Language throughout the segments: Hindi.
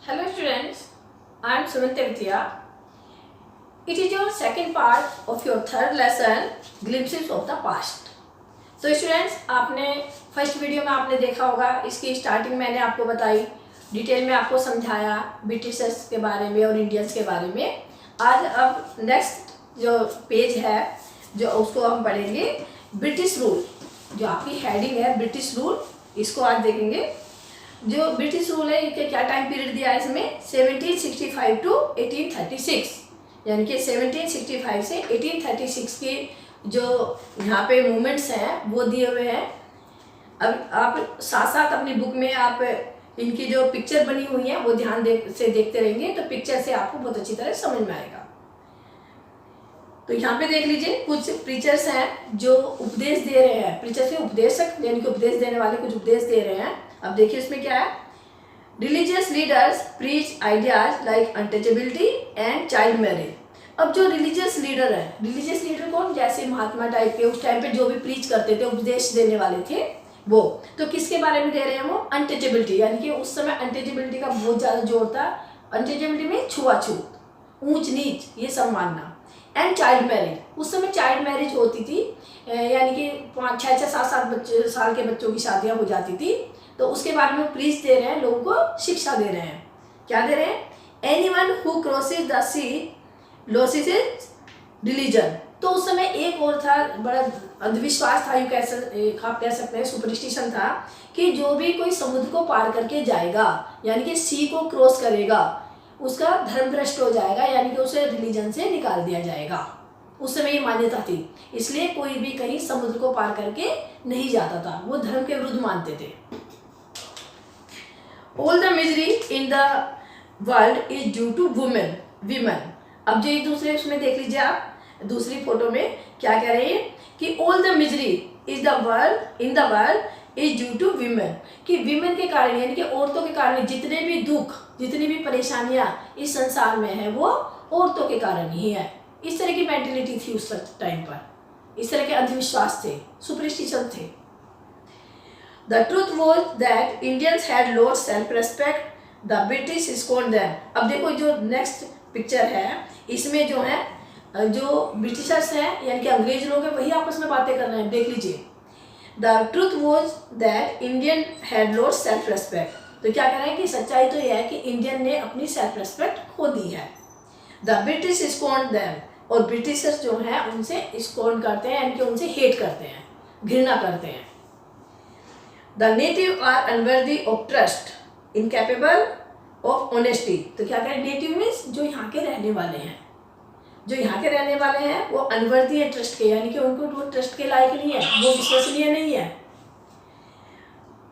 Hello students, I am Sumanta Vidya. It is your second part of your third lesson, Glimpses of the Past. तो स्टूडेंट्स, आपने फर्स्ट वीडियो में आपने देखा होगा, इसकी स्टार्टिंग मैंने आपको बताई, डिटेल में आपको समझाया ब्रिटिशर्स के बारे में और इंडियंस के बारे में। आज अब नेक्स्ट जो पेज है जो उसको हम पढ़ेंगे ब्रिटिश रूल। जो आपकी हेडिंग है ब्रिटिश रूल, इसको आज देखेंगे। जो ब्रिटिश रूल है ये क्या टाइम पीरियड दिया है इसमें 1765 टू 1836, यानी कि 1765 से 1836 की जो यहाँ पे मूवमेंट्स हैं वो दिए हुए हैं। अब आप साथ साथ अपनी बुक में आप इनकी जो पिक्चर बनी हुई है वो ध्यान से देखते रहेंगे तो पिक्चर से आपको बहुत अच्छी तरह समझ में आएगा। तो यहाँ पे देख लीजिए, कुछ प्रीचर्स हैं जो उपदेश दे रहे हैं। प्रीचर से उपदेशक यानी कि उपदेश देने वाले कुछ उपदेश दे रहे हैं। अब देखिए इसमें क्या है। Religious leaders preach ideas like untouchability and child marriage. अब जो रिलीजियस लीडर है, रिलीजियस लीडर कौन, जैसे महात्मा टाइप के उस टाइम पे जो भी प्रीच करते थे, उपदेश देने वाले थे वो, तो किसके बारे में दे रहे हैं वो, अनटचेबिलिटी, यानी कि उस समय अनटचेबिलिटी का बहुत ज़्यादा जोर था। अनटचेबिलिटी में छुआछूत, ऊंच नीच ये सब मानना। एंड चाइल्ड मैरिज, उस समय चाइल्ड मैरिज होती थी, यानी कि 5-6 7 साल के बच्चों की शादियाँ हो जाती थी। तो उसके बारे में प्रीच दे रहे हैं, लोगों को शिक्षा दे रहे हैं। क्या दे रहे हैं, anyone who crosses the sea loses his religion. तो उस समय एक और था, बड़ा अंधविश्वास था, आप कह सकते हैं सुपरस्टिशन था कि जो भी कोई समुद्र को पार करके जाएगा यानी कि सी को क्रॉस करेगा उसका धर्म भ्रष्ट हो जाएगा, यानी कि उसे रिलीजन से निकाल दिया जाएगा। उस समय ये मान्यता थी, इसलिए कोई भी कहीं समुद्र को पार करके नहीं जाता था, वो धर्म के विरुद्ध मानते थे। All the misery in the world is due to women। अब जो एक दूसरे उसमें देख लीजिए आप, दूसरी फोटो में क्या कह रहे हैं कि all the misery is the world in the world is due to women, कि विमेन के कारण यानी कि औरतों के कारण जितने भी दुख, जितनी भी परेशानियां इस संसार में है वो औरतों के कारण ही है। इस तरह की मेंटेलिटी थी उस टाइम पर, इस तरह के अंधविश्वास थे, सुपरस्टिशन थे। The truth was that Indians had lost self-respect. The British scorned them। अब देखो जो नेक्स्ट पिक्चर है इसमें जो है जो ब्रिटिशर्स हैं यानी कि अंग्रेज लोग हैं वही आपस में बातें कर रहे हैं, देख लीजिए। The truth was that Indian had lost self-respect। तो क्या कह रहे हैं कि सच्चाई तो यह है कि इंडियन ने अपनी सेल्फ रेस्पेक्ट खो दी है। The British scorned them, और ब्रिटिशर्स जो हैं उनसे स्कॉर्न करते हैं यानी कि उनसे हेट करते हैं, घृणा करते हैं। The native are unworthy of trust, incapable of honesty। तो क्या करें, नेटिव मीन्स जो यहाँ के रहने वाले हैं, जो यहाँ के रहने वाले हैं वो अनवर्दी है ट्रस्ट के, यानी कि उनको वो ट्रस्ट के लायक नहीं है, वो विश्वसनीय नहीं है।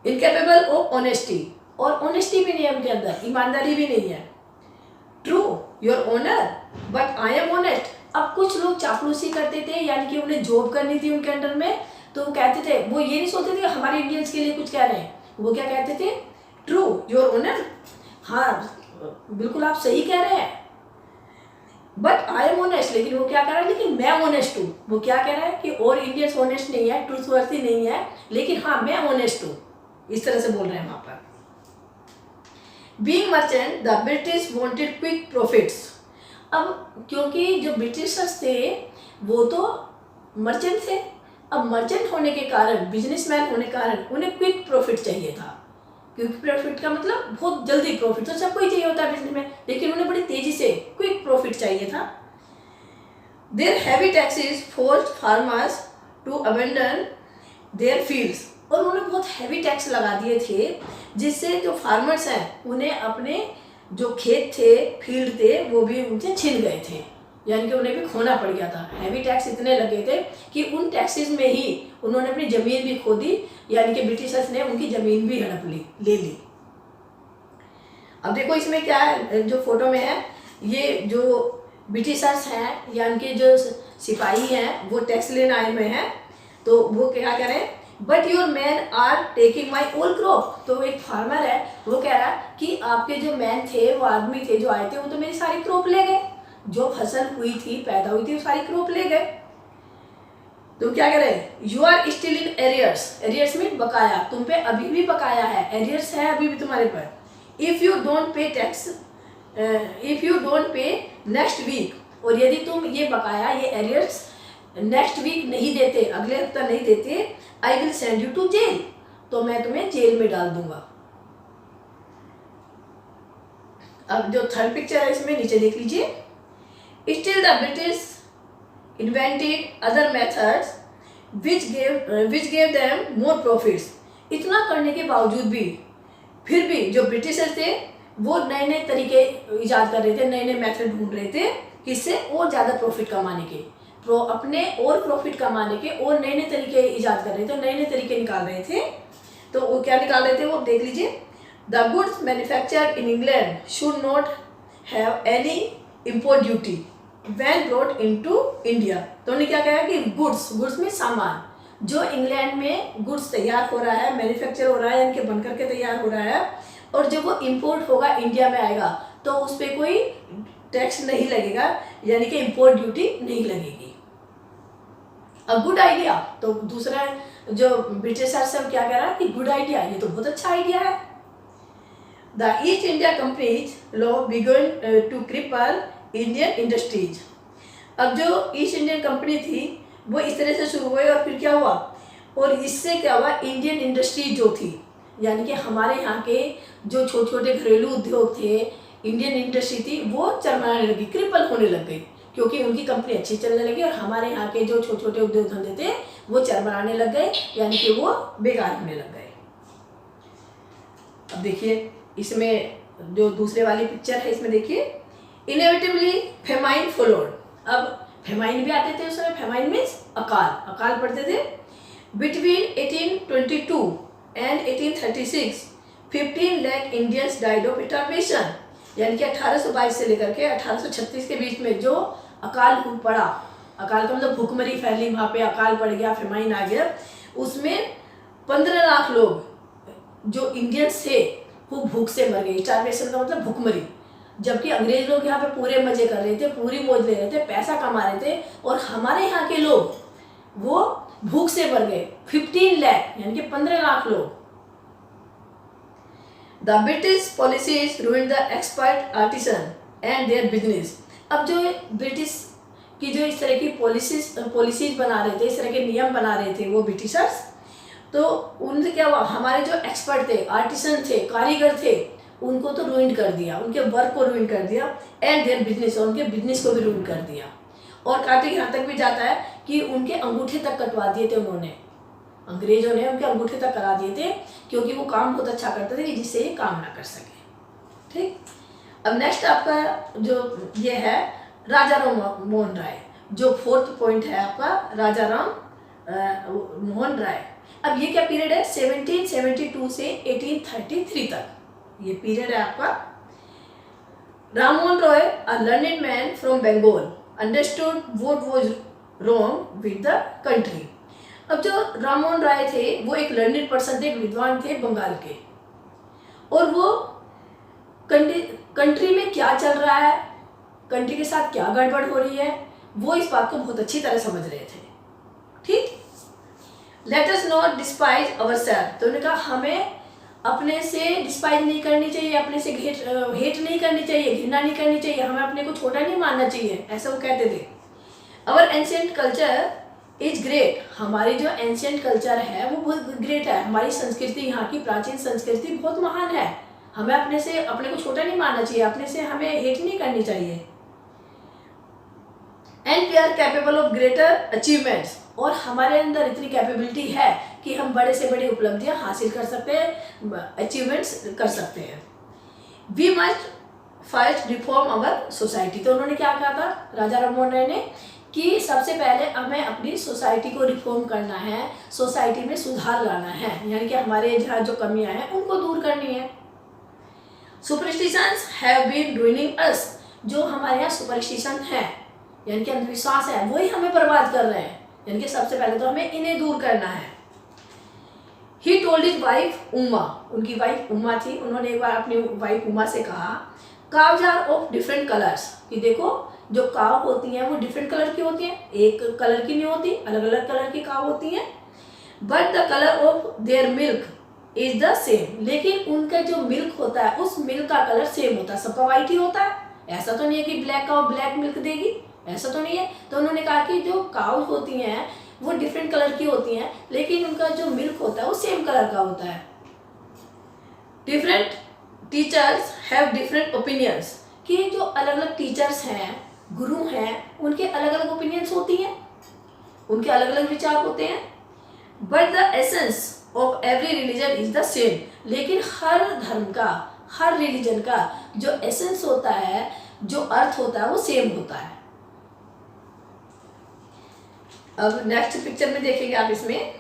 इनकेपेबल ऑफ ऑनेस्टी, और ऑनेस्टी भी नहीं है उनके अंदर, ईमानदारी भी नहीं है। True your honour but I am honest. अब कुछ लोग चापलूसी करते थे, यानी कि उन्हें जॉब करनी थी उनके अंडर में, तो वो कहते थे, वो ये नहीं सोचते थे कि हमारे इंडियंस के लिए कुछ कह रहे हैं, वो क्या कहते थे, ट्रू योर ऑनर, हाँ बिल्कुल आप सही कह रहे हैं, बट आई एम ऑनेस्ट, लेकिन वो क्या कह रहा है, लेकिन मैं ऑनेस्ट हूँ। वो क्या कह रहा है कि और इंडियंस ऑनेस्ट नहीं है, ट्रूथवर्थी नहीं है, लेकिन हाँ मैं ऑनेस्ट हूँ, इस तरह से बोल रहे हैं वहाँ पर। Being merchant the British wanted quick profits. अब क्योंकि जो ब्रिटिशर्स थे वो तो मर्चेंट थे, अब मर्चेंट होने के कारण, बिजनेसमैन होने के कारण उन्हें क्विक प्रॉफिट चाहिए था। क्विक प्रॉफिट का मतलब बहुत जल्दी प्रॉफिट, तो सबको ही चाहिए होता है बिजनेस में, लेकिन उन्हें बड़ी तेजी से क्विक प्रॉफिट चाहिए था। Their heavy taxes forced farmers to abandon their fields, और उन्होंने बहुत हैवी टैक्स लगा दिए थे जिससे जो फार्मर्स हैं उन्हें अपने जो खेत थे, फील्ड थे, वो भी उनसे छिन गए थे, यानी कि उन्हें भी खोना पड़ गया था। हैवी टैक्स इतने लगे थे कि उन टैक्सेस में ही उन्होंने अपनी ज़मीन भी खो दी, यानी कि ब्रिटिशर्स ने उनकी ज़मीन भी हड़प ले ली। अब देखो इसमें क्या है, जो फोटो में है, ये जो ब्रिटिशर्स हैं यानी कि जो सिपाही हैं वो टैक्स लेने आए हुए हैं, तो वो क्या करें, but your man are taking my whole crop. तो एक फार्मर है वो कह रहा है कि आपके जो मैन थे, वो आदमी थे जो आए थे, वो तो मेरी सारी क्रॉप ले गए, जो फसल हुई थी, पैदा हुई थी, वो सारी क्रॉप ले गए। तो क्या कह रहे हैं, you are still in arrears. Arrears mean बकाया, तुम पे अभी भी बकाया है, एरियर्स है अभी भी तुम्हारे पर। If you don't pay tax, if you don't pay next week, और यदि तुम ये बकाया, ये एरियर्स नेक्स्ट वीक नहीं देते, अगले हफ्ता नहीं देते, I will send you to jail, तो मैं तुम्हें जेल में डाल दूंगा। अब जो थर्ड पिक्चर है इसमें नीचे देख लीजिए। Still the British invented other methods which gave them more profits. इतना करने के बावजूद भी फिर भी जो ब्रिटिशर्स थे वो नए नए तरीके ईजाद कर रहे थे, नए नए मेथड ढूंढ रहे थे किससे, और ज़्यादा प्रॉफिट कमाने के, अपने और प्रॉफिट कमाने के और नए नए तरीके ईजाद कर रहे थे, नए नए तरीके निकाल रहे थे। तो वो क्या निकाल रहे थे वो देख लीजिए। The goods manufactured in England should not have any import duty when brought into India. तो उन्होंने क्या कहा कि गुड्स में सामान जो इंग्लैंड में गुड्स तैयार हो रहा है, मैन्युफैक्चर हो रहा है, यानी कि बन करके तैयार हो रहा है, और जब वो इम्पोर्ट होगा इंडिया में आएगा तो उस पर कोई टैक्स नहीं लगेगा, यानी कि इम्पोर्ट ड्यूटी नहीं लगेगी। अ गुड आइडिया, तो दूसरा जो ब्रिटिशर सब क्या कह रहा है कि गुड आइडिया, ये तो बहुत अच्छा आइडिया है। The East India company's law began to cripple Indian industries. अब जो ईस्ट इंडियन कंपनी थी वो इस तरह से शुरू हुई, और फिर क्या हुआ, और इससे क्या हुआ, इंडियन इंडस्ट्री जो थी, यानी कि हमारे यहाँ के जो छोटे छोटे घरेलू उद्योग थे, इंडियन इंडस्ट्री थी, वो चरमराने लगी, क्रिपल होने लग गई, क्योंकि उनकी कंपनी अच्छी चलने लगी, और हमारे यहाँ के जो छोटे छोटे उद्योग धंधे थे वो चरमराने लग गए, यानी कि वो बेकार होने लग गए। अब देखिए इसमें जो दूसरे वाली पिक्चर है, इसमें देखिए, इनएविटेबली फेमाइन फॉलोड। अब फेमाइन भी आते थे उस समय, फेमाइन मीन्स अकाल पड़ते थे। Between 1822 and 1836 15 lakh Indians died of starvation, यानी कि 1822 से लेकर के 1836 के बीच में जो अकाल पड़ा, अकाल का मतलब भूखमरी फैली, वहाँ पे अकाल पड़ गया, फेमाइन आ गया, उसमें 15 लाख लोग जो इंडियंस थे वो भूख से मर गए। स्टार्वेशन का मतलब भूखमरी। जबकि अंग्रेज लोग यहाँ पे पूरे मजे कर रहे थे, पूरी मौज ले रहे थे, पैसा कमा रहे थे, और हमारे यहाँ के लोग वो भूख से मर गए। 15 लाख यानी कि 15 लाख लोग। The British policies ruined the expert artisan and their business. अब जो ब्रिटिश की जो इस तरह की पॉलिसीज बना रहे थे, इस तरह के नियम बना रहे थे वो ब्रिटिशर्स, तो उनसे क्या हुआ, हमारे जो एक्सपर्ट थे, आर्टिसन थे, कारीगर थे, उनको तो रूइन कर दिया, उनके वर्क को रूइन कर दिया, एंड देयर बिजनेस, और उनके बिजनेस को भी रूइन कर दिया। और काटे यहाँ तक भी जाता है कि उनके अंगूठे तक कटवा दिए थे उन्होंने, अंग्रेजों ने उनके अंगूठे तक करा दिए थे, क्योंकि वो काम बहुत अच्छा करते थे कि जिससे ये काम ना कर सके। ठीक, अब नेक्स्ट आपका जो ये है राजा राम मोहन राय, जो फोर्थ पॉइंट है आपका, राजा राम मोहन राय। अब ये क्या पीरियड है, 1772 से 1833 तक ये पीरियड है आपका। Ram Mohan Roy, a learned man from Bengal, understood what was wrong with the country. अब जो राम मोहन राय थे वो एक लर्निड पर्सन थे, विद्वान थे बंगाल के, और वो कंट्री में क्या चल रहा है, कंट्री के साथ क्या गड़बड़ हो रही है, वो इस बात को बहुत अच्छी तरह समझ रहे थे। ठीक, let us not despise ourself, तो उन्होंने कहा हमें अपने से डिस्पाइज नहीं करनी चाहिए, अपने से हेट नहीं करनी चाहिए, घृणा नहीं करनी चाहिए, हमें अपने को छोटा नहीं मानना चाहिए, ऐसा वो कहते थे। अवर एंशिएंट कल्चर इज ग्रेट, हमारी जो एंशिएंट कल्चर है वो बहुत ग्रेट है, हमारी संस्कृति, यहाँ की प्राचीन संस्कृति बहुत महान है, हमें अपने को छोटा नहीं मानना चाहिए, अपने से हमें हेट नहीं करनी चाहिए। And we are capable of greater achievements, और हमारे अंदर इतनी कैपेबिलिटी है कि हम बड़े से बड़ी उपलब्धियां हासिल कर सकते हैं, अचीवमेंट्स कर सकते हैं। We must first reform our society, तो उन्होंने क्या कहा था राजा राम मोहन राय ने, कि सबसे पहले हमें अपनी सोसाइटी को रिफॉर्म करना है, सोसाइटी में सुधार लाना है, यानी कि हमारे जहाँ जो कमियां हैं उनको दूर करनी है। सुपरस्टिशंस हैव बीन रूइनिंग अस, जो हमारे यहाँ सुपरस्टिशन है यानी कि अंधविश्वास है वही हमें बर्बाद कर रहे हैं, यानी कि सबसे पहले तो हमें इन्हें दूर करना है। He told his wife Uma, उनकी वाइफ उमा थी, उन्होंने एक बार अपनी वाइफ उमा से कहा, cows are of different colours, कि देखो जो काव होती हैं वो डिफरेंट कलर की होती हैं, एक कलर की नहीं होती, अलग अलग कलर की काव होती हैं। But the colour of their milk is the same, लेकिन उनका जो मिल्क होता है उस मिल्क का कलर सेम होता है, सबका वाइट ही होता है। ऐसा तो नहीं है कि ब्लैक काउ ब्लैक मिल्क देगी, ऐसा तो नहीं है। तो उन्होंने कहा कि जो काउज होती हैं वो डिफरेंट कलर की होती हैं, लेकिन उनका जो मिल्क होता है वो सेम कलर का होता है। Different teachers have different opinions, कि जो अलग अलग टीचर्स हैं, गुरु हैं, उनके अलग अलग ओपिनियंस होती हैं, उनके अलग अलग विचार होते हैं। But the essence of every religion is the same, लेकिन हर धर्म का, हर रिलीजन का जो एसेंस होता है, जो अर्थ होता है वो सेम होता है। अब नेक्स्ट पिक्चर में देखेंगे आप इसमें,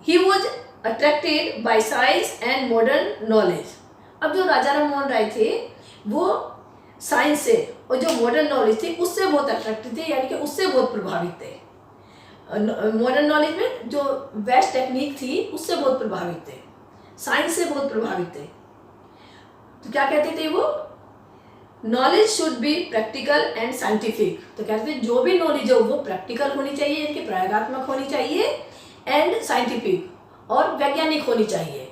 he was attracted by science and modern knowledge. अब जो राजा राम मोहन राय थे वो साइंस से और जो मॉडर्न नॉलेज थी उससे बहुत अट्रैक्टेड थे, यानी कि उससे बहुत प्रभावित थे। मॉडर्न नॉलेज में जो वेस्ट टेक्निक थी उससे बहुत प्रभावित थे, साइंस से बहुत प्रभावित थे। तो क्या कहते थे वो, knowledge should be practical and scientific. तो कहते थे जो भी नॉलेज हो वो प्रैक्टिकल होनी चाहिए, यानी कि प्रयोगात्मक होनी चाहिए, एंड साइंटिफिक और वैज्ञानिक होनी चाहिए।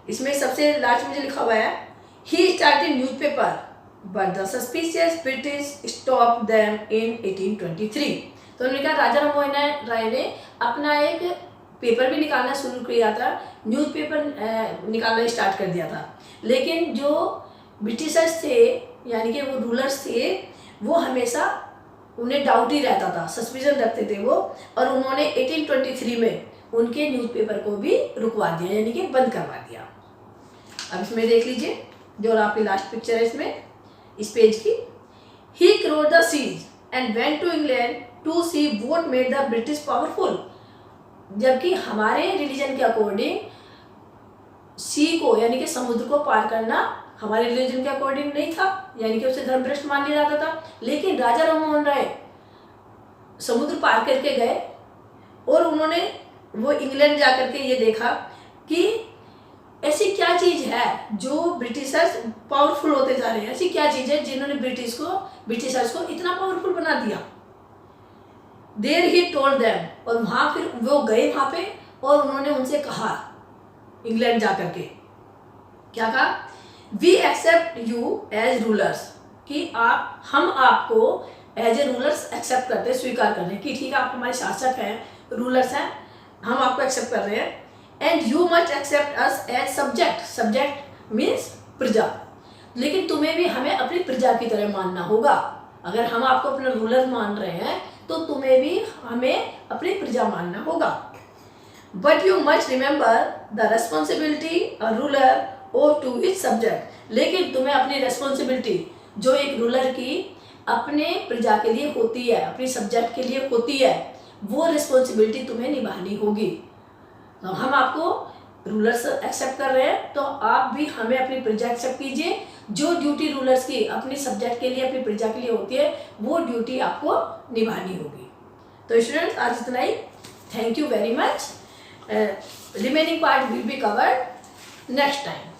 इसमें सबसे लास्ट में जो लिखा हुआ है, he started newspaper but the suspicious British stopped them in 1823। तो उन्होंने कहा राजा राम मोहन राय ने अपना एक पेपर भी निकालना शुरू किया था, न्यूज़पेपर निकालना स्टार्ट कर दिया था, लेकिन जो ब्रिटिशर्स थे यानी कि वो रूलर्स थे वो हमेशा उन्हें डाउट ही रहता था, सस्पिशन रखते थे वो, और उन्होंने 1823 में उनके न्यूज़पेपर को भी रुकवा दिया, यानी कि बंद करवा दिया। अब इसमें देख लीजिए जो आपकी लास्ट पिक्चर है इसमें, इस पेज की, ही crossed the seas and went to England to see what made the British powerful. जबकि हमारे रिलीजन के अकॉर्डिंग सी को यानी कि समुद्र को पार करना हमारे रिलीजन के अकॉर्डिंग नहीं था, यानी कि उसे धर्मभ्रष्ट मान लिया जाता था। लेकिन राजा राम मोहन राय समुद्र पार करके गए और उन्होंने वो इंग्लैंड जा करके ये देखा कि ऐसी क्या चीज़ है जो ब्रिटिशर्स पावरफुल होते जा रहे हैं, ऐसी क्या चीज़ है जिन्होंने ब्रिटिशर्स को इतना पावरफुल बना दिया। देयर ही टोल्ड देम, और वहाँ फिर वो गए वहाँ पे और उन्होंने उनसे कहा इंग्लैंड जा करके, क्या कहा, we accept you as rulers, कि हम आपको एज ए रूलर्स एक्सेप्ट करते हैं, स्वीकार करते हैं कि ठीक है आप हमारे शासक हैं, रूलर्स हैं, हम आपको एक्सेप्ट कर रहे हैं। And you must accept us as subject, subject means प्रजा, लेकिन तुम्हें भी हमें अपनी प्रजा की तरह मानना होगा। अगर हम आपको अपना रूलर मान रहे हैं तो तुम्हें भी हमें अपनी प्रजा मानना होगा। But you must remember the responsibility a ruler owe to its subject, लेकिन तुम्हें अपनी रेस्पॉन्सिबिलिटी जो एक रूलर की अपने प्रजा के लिए होती है, अपनी सब्जेक्ट के लिए होती है, वो रिस्पॉन्सिबिलिटी तुम्हें निभानी होगी। तो हम आपको रूलर्स एक्सेप्ट कर रहे हैं तो आप भी हमें अपनी प्रजा एक्सेप्ट कीजिए। जो ड्यूटी रूलर्स की अपनी सब्जेक्ट के लिए, अपनी प्रजा के लिए होती है, वो ड्यूटी आपको निभानी होगी। तो स्टूडेंट्स आज इतना ही, thank you very much. Remaining part will be covered next time.